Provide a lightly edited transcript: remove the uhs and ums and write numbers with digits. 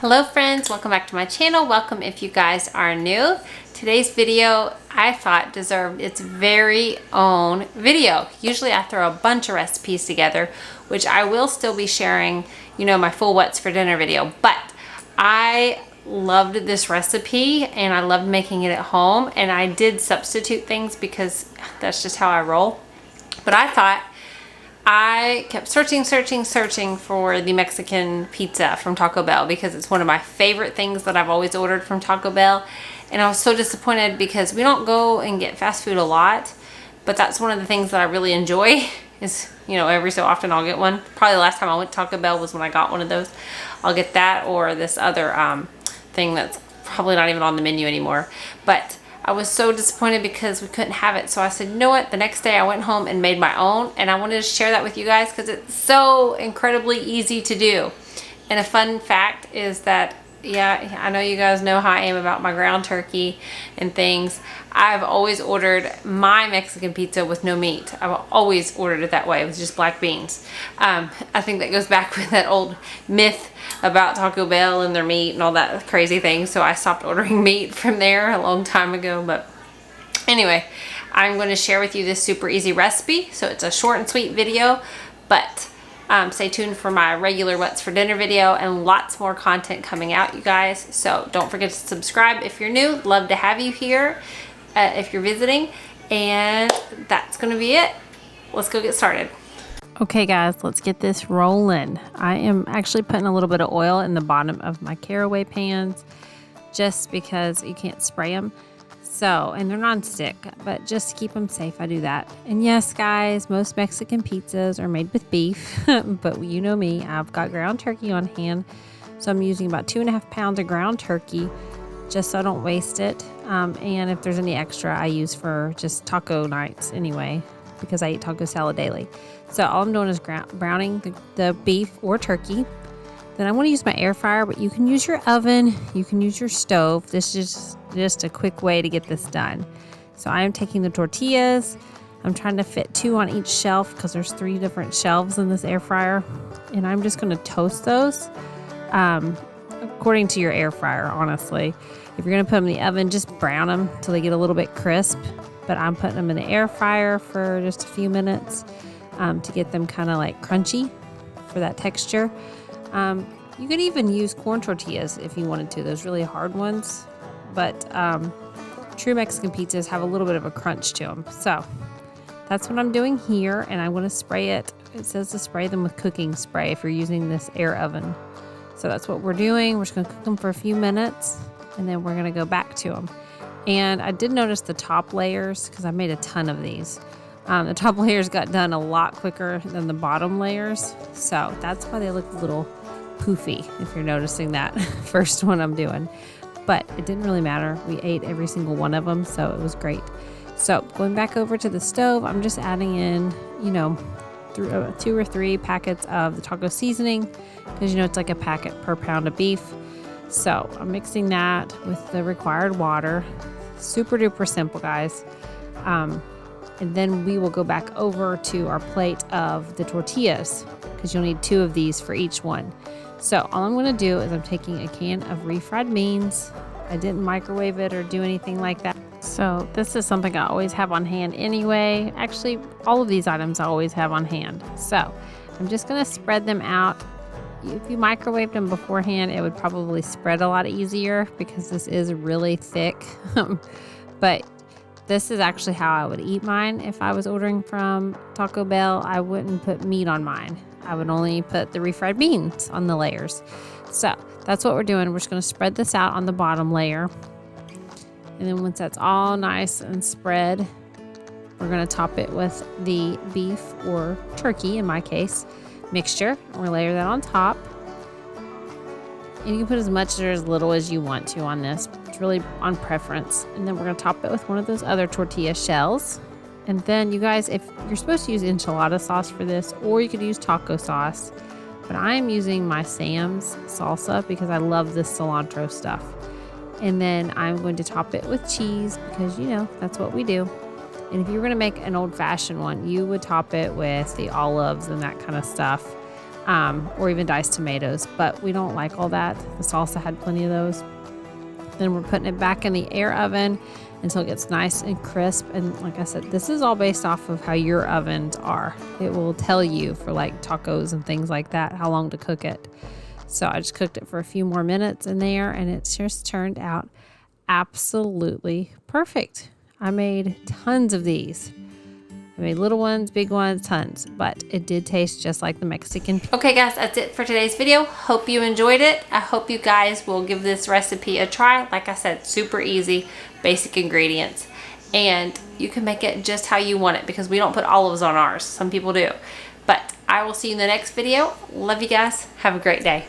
Hello friends, welcome back to my channel. Welcome if you guys are new. Today's video I thought deserved its very own video. Usually I throw a bunch of recipes together, which I will still be sharing, my full what's for dinner video, but I loved this recipe and I loved making it at home, and I did substitute things because that's just how I roll. But I kept searching for the Mexican pizza from Taco Bell because it's one of my favorite things that I've always ordered from Taco Bell. And I was so disappointed because we don't go and get fast food a lot, but that's one of the things that I really enjoy is, every so often I'll get one. Probably the last time I went to Taco Bell was when I got one of those. I'll get that or this other thing that's probably not even on the menu anymore. But I was so disappointed because we couldn't have it. So I said, you know what? The next day I went home and made my own, and I wanted to share that with you guys because it's so incredibly easy to do. And a fun fact is that, yeah, I know you guys know how I am about my ground turkey and things. I've always ordered my Mexican pizza with no meat. I've always ordered it that way with just black beans. I think that goes back with that old myth about Taco Bell and their meat and all that crazy thing. So I stopped ordering meat from there a long time ago. But anyway, I'm going to share with you this super easy recipe. So it's a short and sweet video, but stay tuned for my regular what's for dinner video and lots more content coming out, you guys. So don't forget to subscribe if you're new. Love to have you here if you're visiting. And that's going to be it. Let's go get started. Okay guys, let's get this rolling. I am actually putting a little bit of oil in the bottom of my caraway pans just because you can't spray them. So, and they're non-stick, but just to keep them safe, I do that. And yes, guys, most Mexican pizzas are made with beef, but you know me, I've got ground turkey on hand. So I'm using about 2.5 pounds of ground turkey just so I don't waste it. And if there's any extra, I use for just taco nights anyway, because I eat taco salad daily. So all I'm doing is browning the beef or turkey. Then I want to use my air fryer, but you can use your oven, you can use your stove. This is just a quick way to get this done. So I am taking the tortillas. I'm trying to fit 2 on each shelf because there's 3 different shelves in this air fryer. And I'm just going to toast those according to your air fryer, honestly. If you're going to put them in the oven, just brown them till they get a little bit crisp. But I'm putting them in the air fryer for just a few minutes to get them kind of like crunchy for that texture. You could even use corn tortillas if you wanted to, those really hard ones. But true Mexican pizzas have a little bit of a crunch to them. So that's what I'm doing here, and I want to spray it. It says to spray them with cooking spray if you're using this air oven. So that's what we're doing. We're just going to cook them for a few minutes, and then we're going to go back to them. And I did notice the top layers because I made a ton of these. The top layers got done a lot quicker than the bottom layers. So that's why they look a little poofy, if you're noticing that first one I'm doing. But it didn't really matter. We ate every single one of them, so it was great. So going back over to the stove, I'm just adding in, 2 or 3 packets of the taco seasoning because, it's like a packet per pound of beef. So I'm mixing that with the required water. Super duper simple, guys. And then we will go back over to our plate of the tortillas because you'll need 2 of these for each one. So all I'm going to do is I'm taking a can of refried beans. I didn't microwave it or do anything like that. So this is something I always have on hand anyway. Actually, all of these items I always have on hand. So I'm just going to spread them out. If you microwaved them beforehand, it would probably spread a lot easier because this is really thick. But this is actually how I would eat mine. If I was ordering from Taco Bell, I wouldn't put meat on mine. I would only put the refried beans on the layers. So that's what we're doing. We're just going to spread this out on the bottom layer. And then once that's all nice and spread, we're going to top it with the beef or turkey, in my case, mixture. We'll layer that on top. And you can put as much or as little as you want to on this. It's really on preference. And then we're going to top it with one of those other tortilla shells. And then you guys, if you're supposed to use enchilada sauce for this, or you could use taco sauce, but I'm using my Sam's salsa because I love this cilantro stuff. And then I'm going to top it with cheese because, that's what we do. And if you were going to make an old-fashioned one, you would top it with the olives and that kind of stuff. or even diced tomatoes, but we don't like all that. The salsa had plenty of those. Then we're putting it back in the air oven until it gets nice and crisp. And like I said, this is all based off of how your ovens are. It will tell you for like tacos and things like that how long to cook it. So I just cooked it for a few more minutes in there, and it's just turned out absolutely perfect. I made tons of these. I made little ones, big ones, tons, but it did taste just like the Mexican. Okay guys, that's it for today's video. Hope you enjoyed it. I hope you guys will give this recipe a try. Like I said, super easy, basic ingredients. And you can make it just how you want it because we don't put olives on ours. Some people do. But I will see you in the next video. Love you guys. Have a great day.